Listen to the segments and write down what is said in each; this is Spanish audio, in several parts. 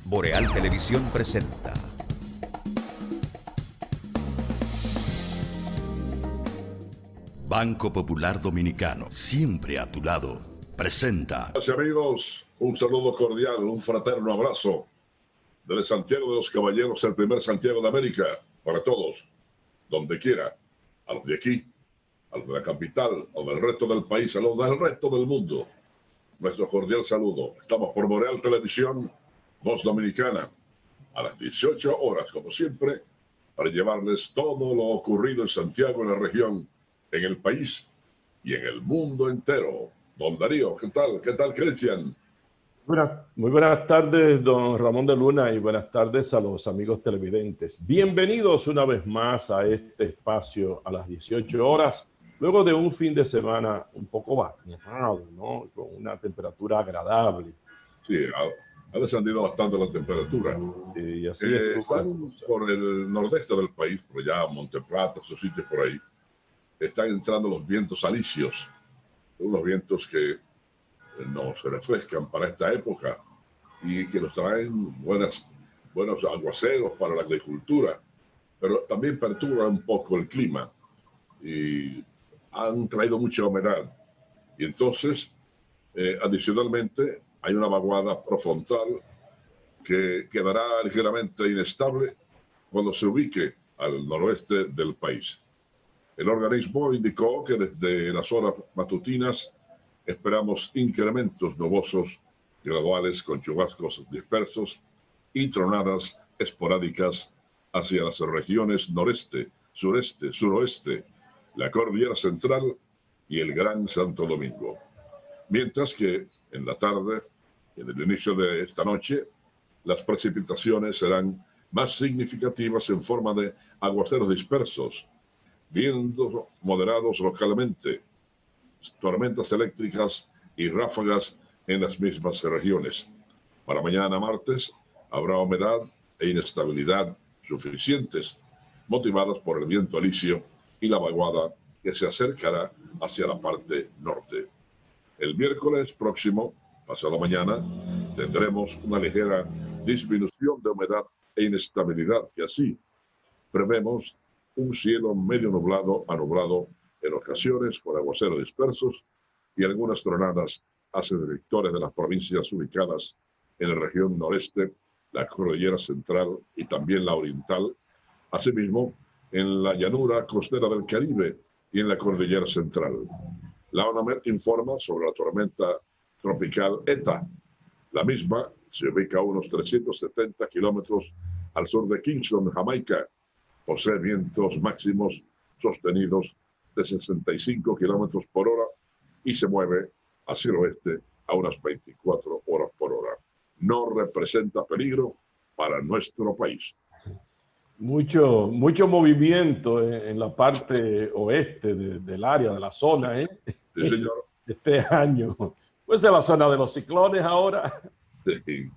Boreal Televisión presenta Banco Popular Dominicano, siempre a tu lado, presenta. Gracias, amigos, un saludo cordial, un fraterno abrazo desde Santiago de los Caballeros, el primer Santiago de América, para todos, donde quiera, a los de aquí, a los de la capital, a los del resto del país, a los del resto del mundo. Nuestro cordial saludo. Estamos por Boreal Televisión, Voz Dominicana, a las 18 horas, como siempre, para llevarles todo lo ocurrido en Santiago, en la región, en el país y en el mundo entero. Don Darío, ¿qué tal? ¿Qué tal, Cristian? Muy buenas tardes, don Ramón de Luna, y buenas tardes a los amigos televidentes. Bienvenidos una vez más a este espacio a las 18 horas, luego de un fin de semana un poco bañado, ¿no? Con una temperatura agradable. Sí, ha descendido bastante la temperatura. Y así están por el nordeste del país, por allá, Monteplata, esos sitios por ahí, están entrando los vientos alisios, unos vientos que nos refrescan para esta época y que nos traen buenos aguaceros para la agricultura, pero también perturban un poco el clima y han traído mucha humedad. Y entonces, adicionalmente, hay una vaguada profrontal que quedará ligeramente inestable cuando se ubique al noroeste del país. El organismo indicó que desde las horas matutinas esperamos incrementos nubosos graduales con chubascos dispersos y tronadas esporádicas hacia las regiones noreste, sureste, suroeste, la Cordillera Central y el Gran Santo Domingo. Mientras que en la tarde y en el inicio de esta noche, las precipitaciones serán más significativas en forma de aguaceros dispersos, vientos moderados localmente, tormentas eléctricas y ráfagas en las mismas regiones. Para mañana martes habrá humedad e inestabilidad suficientes, motivadas por el viento alisio y la vaguada que se acercará hacia la parte norte. El miércoles próximo, pasado mañana, tendremos una ligera disminución de humedad e inestabilidad y así prevemos un cielo medio nublado a nublado en ocasiones con aguaceros dispersos y algunas tronadas hacia directores de las provincias ubicadas en la región noreste, la Cordillera Central y también la Oriental, asimismo en la llanura costera del Caribe y en la Cordillera Central. La ONAMED informa sobre la tormenta tropical ETA. La misma se ubica a unos 370 kilómetros al sur de Kingston, Jamaica. Posee vientos máximos sostenidos de 65 kilómetros por hora y se mueve hacia el oeste a unas 24 horas por hora. No representa peligro para nuestro país. Mucho movimiento en la parte oeste del área, de la zona, ¿eh? Sí, señor. Este año. Pues es la zona de los ciclones ahora. Sí.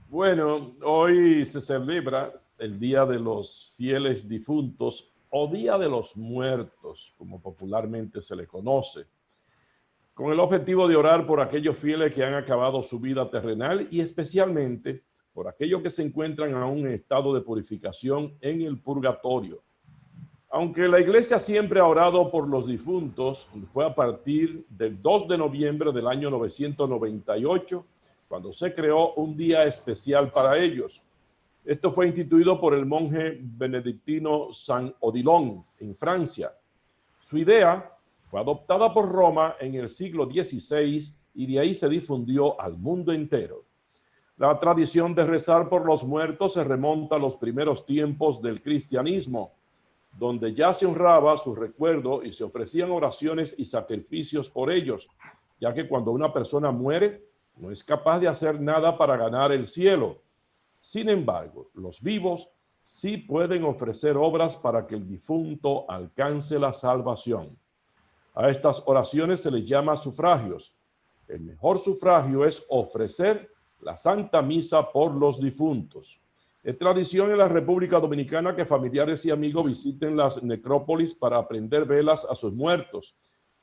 Bueno, hoy se celebra el Día de los Fieles Difuntos o Día de los Muertos, como popularmente se le conoce, con el objetivo de orar por aquellos fieles que han acabado su vida terrenal y especialmente por aquellos que se encuentran aún en estado de purificación en el purgatorio. Aunque la iglesia siempre ha orado por los difuntos, fue a partir del 2 de noviembre del año 998 cuando se creó un día especial para ellos. Esto fue instituido por el monje benedictino San Odilon en Francia. Su idea fue adoptada por Roma en el siglo XVI y de ahí se difundió al mundo entero. La tradición de rezar por los muertos se remonta a los primeros tiempos del cristianismo, donde ya se honraba su recuerdo y se ofrecían oraciones y sacrificios por ellos, ya que cuando una persona muere, no es capaz de hacer nada para ganar el cielo. Sin embargo, los vivos sí pueden ofrecer obras para que el difunto alcance la salvación. A estas oraciones se les llama sufragios. El mejor sufragio es ofrecer la Santa Misa por los difuntos. Es tradición en la República Dominicana que familiares y amigos visiten las necrópolis para prender velas a sus muertos,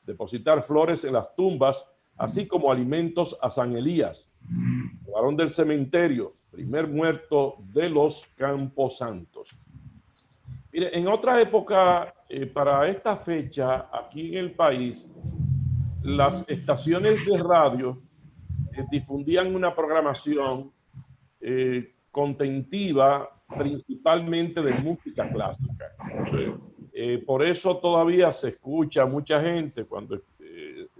depositar flores en las tumbas, así como alimentos a San Elías. El varón del cementerio primer muerto de los Camposantos. Mire, en otra época, para esta fecha, aquí en el país, las estaciones de radio difundían una programación contentiva principalmente de música clásica. Por eso todavía se escucha mucha gente cuando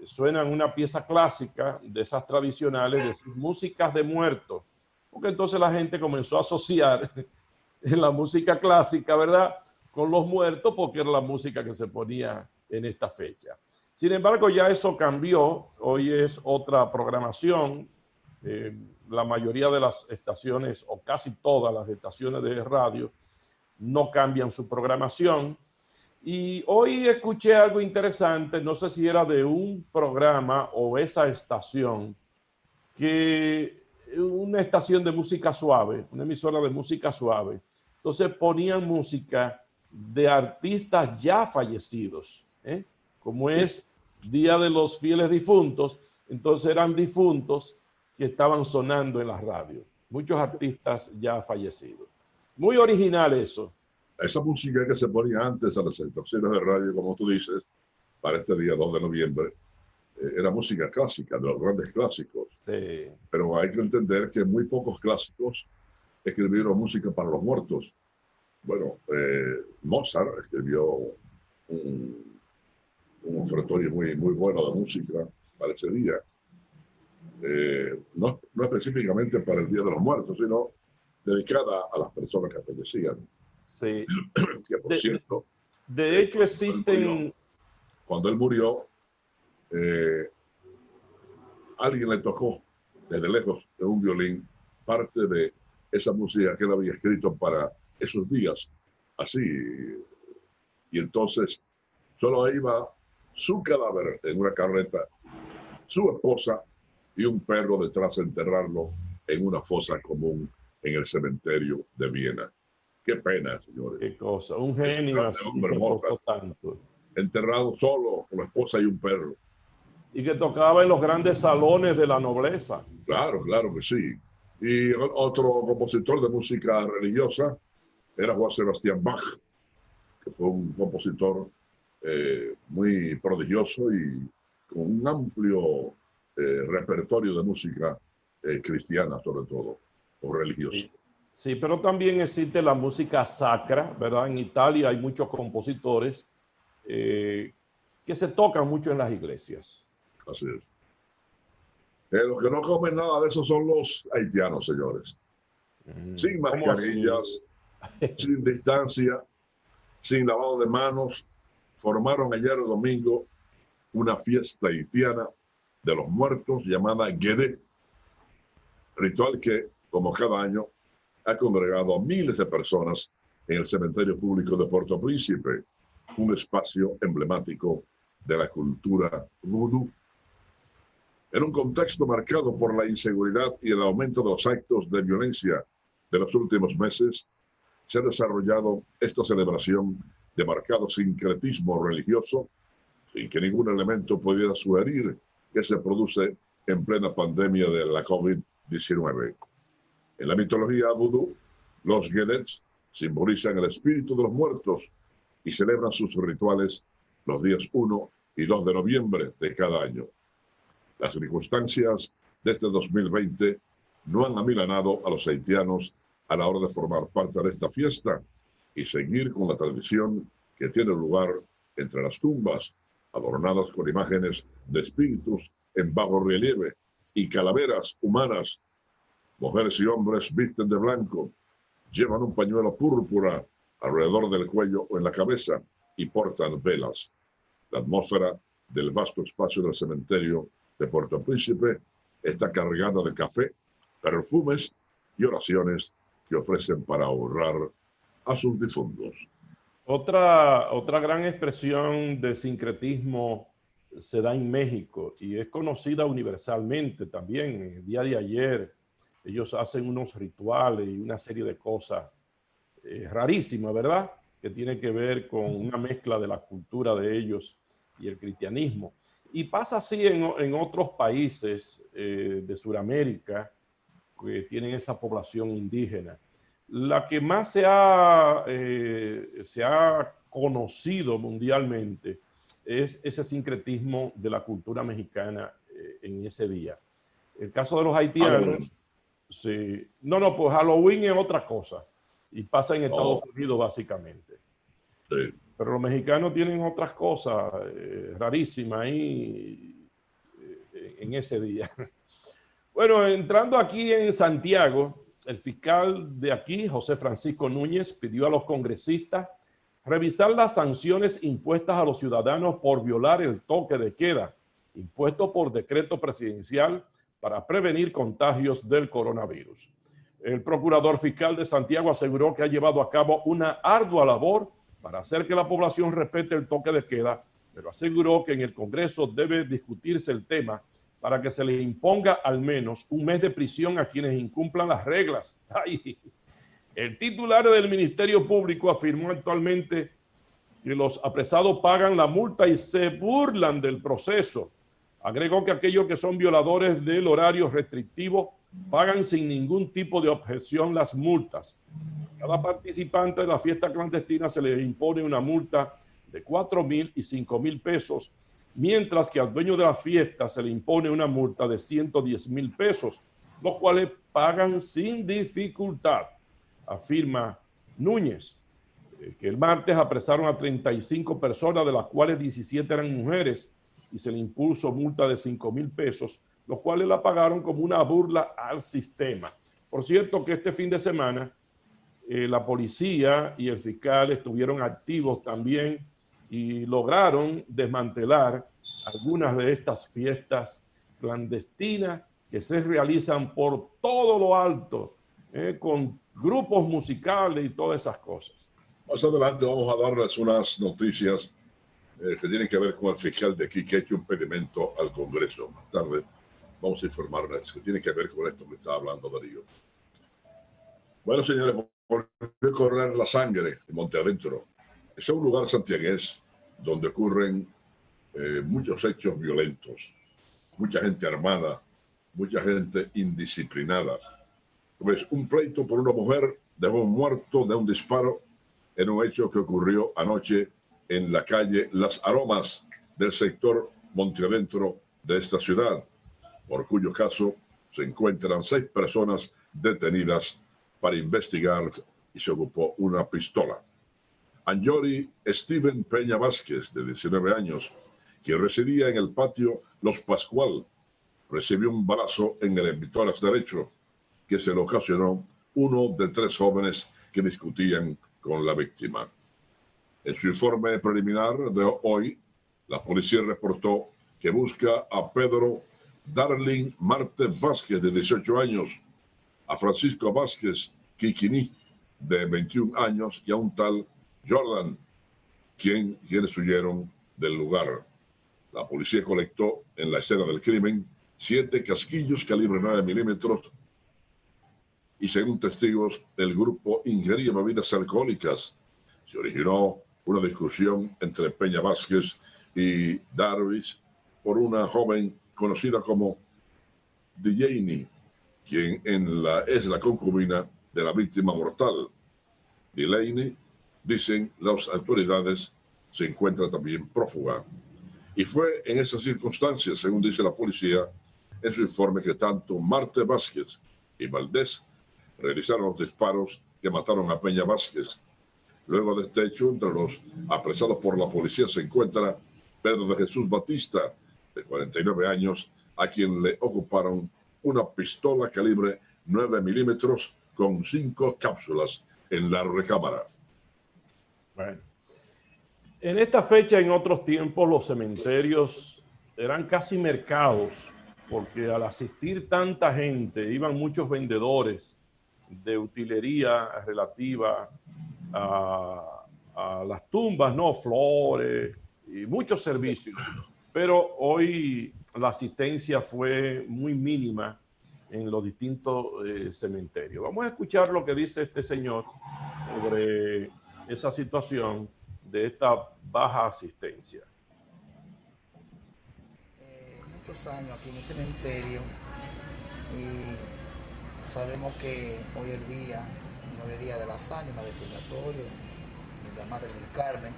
suenan una pieza clásica de esas tradicionales, decir músicas de muertos, porque entonces la gente comenzó a asociar la música clásica, ¿verdad?, con los muertos, porque era la música que se ponía en esta fecha. Sin embargo, ya eso cambió. Hoy es otra programación. La mayoría de las estaciones, o casi todas las estaciones de radio, no cambian su programación. Y hoy escuché algo interesante, no sé si era de un programa o esa estación, que una estación de música suave, una emisora de música suave. Entonces ponían música de artistas ya fallecidos, como es Día de los Fieles Difuntos. Entonces eran difuntos que estaban sonando en la radio, muchos artistas ya fallecidos. Muy original eso. Esa música que se ponía antes a las estaciones de radio, como tú dices, para este día 2 de noviembre, era música clásica, de los grandes clásicos. Sí. Pero hay que entender que muy pocos clásicos escribieron música para los muertos. Bueno, Mozart escribió un ofertorio muy bueno de música para ese día. No específicamente para el Día de los Muertos, sino dedicada a las personas que fallecían. Sí. Que por cierto, de hecho existen... Cuando él murió, alguien le tocó desde lejos de un violín parte de esa música que él había escrito para esos días, así. Y entonces solo iba su cadáver en una carreta, su esposa y un perro detrás a enterrarlo en una fosa común en el cementerio de Viena. Qué pena, señores. Qué cosa, un genio así que tocó tanto. Enterrado solo con la esposa y un perro. Y que tocaba en los grandes salones de la nobleza. Claro, claro que sí. Y otro compositor de música religiosa era Juan Sebastián Bach, que fue un compositor muy prodigioso y con un amplio repertorio de música cristiana, sobre todo, o religiosa. Sí. Sí, pero también existe la música sacra, ¿verdad? En Italia hay muchos compositores que se tocan mucho en las iglesias. Así es. Los que no comen nada de eso son los haitianos, señores. Sin mascarillas, sin distancia, sin lavado de manos, formaron ayer domingo una fiesta haitiana de los muertos llamada Guédé, ritual que, como cada año, ha congregado a miles de personas en el cementerio público de Puerto Príncipe, un espacio emblemático de la cultura vudú. En un contexto marcado por la inseguridad y el aumento de los actos de violencia de los últimos meses, se ha desarrollado esta celebración de marcado sincretismo religioso, sin que ningún elemento pudiera sugerir que se produce en plena pandemia de la COVID-19. En la mitología vudú, los Guédés simbolizan el espíritu de los muertos y celebran sus rituales los días 1 y 2 de noviembre de cada año. Las circunstancias de este 2020 no han amilanado a los haitianos a la hora de formar parte de esta fiesta y seguir con la tradición que tiene lugar entre las tumbas, adornadas con imágenes de espíritus en bajo relieve y calaveras humanas. Mujeres y hombres visten de blanco, llevan un pañuelo púrpura alrededor del cuello o en la cabeza y portan velas. La atmósfera del vasto espacio del cementerio de Puerto Príncipe está cargada de café, perfumes y oraciones que ofrecen para honrar a sus difuntos. Otra gran expresión de sincretismo se da en México y es conocida universalmente también. El día de ayer ellos hacen unos rituales y una serie de cosas rarísimas, ¿verdad? Que tiene que ver con una mezcla de la cultura de ellos y el cristianismo. Y pasa así en otros países de Sudamérica, que tienen esa población indígena. La que más se ha conocido mundialmente es ese sincretismo de la cultura mexicana en ese día. El caso de los haitianos, sí, no, pues Halloween es otra cosa y pasa en Estados Unidos básicamente. Sí. Pero los mexicanos tienen otras cosas rarísimas ahí en ese día. Bueno, entrando aquí en Santiago, el fiscal de aquí, José Francisco Núñez, pidió a los congresistas revisar las sanciones impuestas a los ciudadanos por violar el toque de queda, impuesto por decreto presidencial para prevenir contagios del coronavirus. El procurador fiscal de Santiago aseguró que ha llevado a cabo una ardua labor para hacer que la población respete el toque de queda, pero aseguró que en el Congreso debe discutirse el tema para que se le imponga al menos un mes de prisión a quienes incumplan las reglas. Ay. El titular del Ministerio Público afirmó actualmente que los apresados pagan la multa y se burlan del proceso. Agregó que aquellos que son violadores del horario restrictivo pagan sin ningún tipo de objeción las multas. A cada participante de la fiesta clandestina se le impone una multa de 4,000 y 5,000 pesos, mientras que al dueño de la fiesta se le impone una multa de 110,000 pesos, los cuales pagan sin dificultad, afirma Núñez, que el martes apresaron a 35 personas, de las cuales 17 eran mujeres, y se le impuso multa de 5,000 pesos, los cuales la pagaron como una burla al sistema. Por cierto que este fin de semana la policía y el fiscal estuvieron activos también y lograron desmantelar algunas de estas fiestas clandestinas que se realizan por todo lo alto, con grupos musicales y todas esas cosas. Más adelante vamos a darles unas noticias que tienen que ver con el fiscal de aquí que ha hecho un pedimento al Congreso. Más tarde vamos a informarles que tiene que ver con esto que está hablando Darío. Bueno, señores, volvió a correr la sangre en Monte Adentro. Es un lugar santiagués donde ocurren muchos hechos violentos, mucha gente armada, mucha gente indisciplinada. Pues un pleito por una mujer dejó muerto de un disparo en un hecho que ocurrió anoche en la calle Las Aromas del sector Monte Adentro de esta ciudad, por cuyo caso se encuentran 6 personas detenidas para investigar y se ocupó una pistola. Anjori Steven Peña Vázquez, de 19 años, quien residía en el patio Los Pascual, recibió un balazo en el emisoras derecho que se le ocasionó uno de 3 jóvenes que discutían con la víctima. En su informe preliminar de hoy, la policía reportó que busca a Pedro Darling Marte Vázquez, de 18 años, a Francisco Vázquez Quiquiní, de 21 años, y a un tal Jordan, quienes huyeron del lugar. La policía colectó en la escena del crimen 7 casquillos calibre 9 milímetros y, según testigos, el grupo ingería bebidas alcohólicas. Se originó una discusión entre Peña Vázquez y Darvis por una joven conocida como Delaney, quien es la concubina de la víctima mortal. Delaney, dicen las autoridades, se encuentra también prófuga. Y fue en esas circunstancias, según dice la policía en su informe, que tanto Marte Vázquez y Valdés realizaron los disparos que mataron a Peña Vázquez. Luego de este hecho, entre los apresados por la policía se encuentra Pedro de Jesús Batista, de 49 años, a quien le ocuparon una pistola calibre 9 milímetros con 5 cápsulas en la recámara. Bueno, en esta fecha, en otros tiempos, los cementerios eran casi mercados, porque al asistir tanta gente, iban muchos vendedores de utilería relativa a las tumbas, ¿no? Flores y muchos servicios. Pero hoy la asistencia fue muy mínima en los distintos cementerios. Vamos a escuchar lo que dice este señor sobre esa situación de esta baja asistencia. Muchos años aquí en el cementerio y Sabemos que hoy el día, 9 días de las ánimas de purgatorio, de la Madre del Carmen,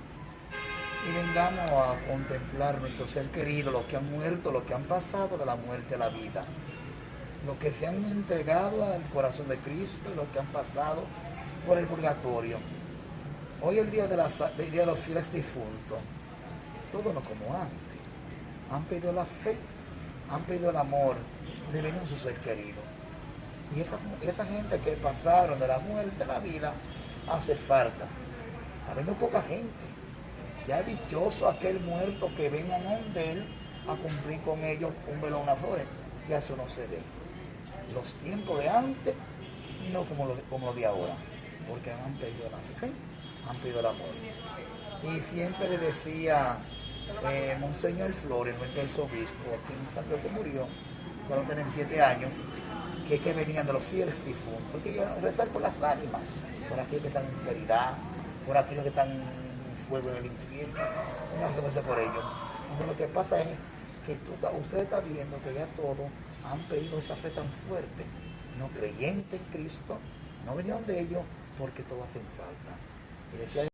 y vengamos a contemplar nuestro ser querido, los que han muerto, los que han pasado de la muerte a la vida, los que se han entregado al corazón de Cristo y los que han pasado por el purgatorio. Hoy el día de los fieles difuntos, todo no como antes. Han perdido la fe, han perdido el amor de venir a su ser querido. Y esa gente que pasaron de la muerte a la vida hace falta. Habiendo poca gente. Ya dichoso aquel muerto que vengan donde él a cumplir con ellos un velo, unas horas. Ya eso no se ve. Los tiempos de antes, no como los de ahora. Porque han perdido la fe, han perdido el amor. Y siempre le decía Monseñor Flores, nuestro arzobispo, aquí en Santiago, que murió cuando tenía 7 años, que venían de los fieles difuntos, que iban a rezar por las ánimas, por aquellos que están en caridad, por aquellos que están en fuego del infierno, una vez por ellos. Entonces lo que pasa es que usted está viendo que ya todos han pedido esa fe tan fuerte, no creyente en Cristo, no venían de ellos porque todos hacen falta. Y decía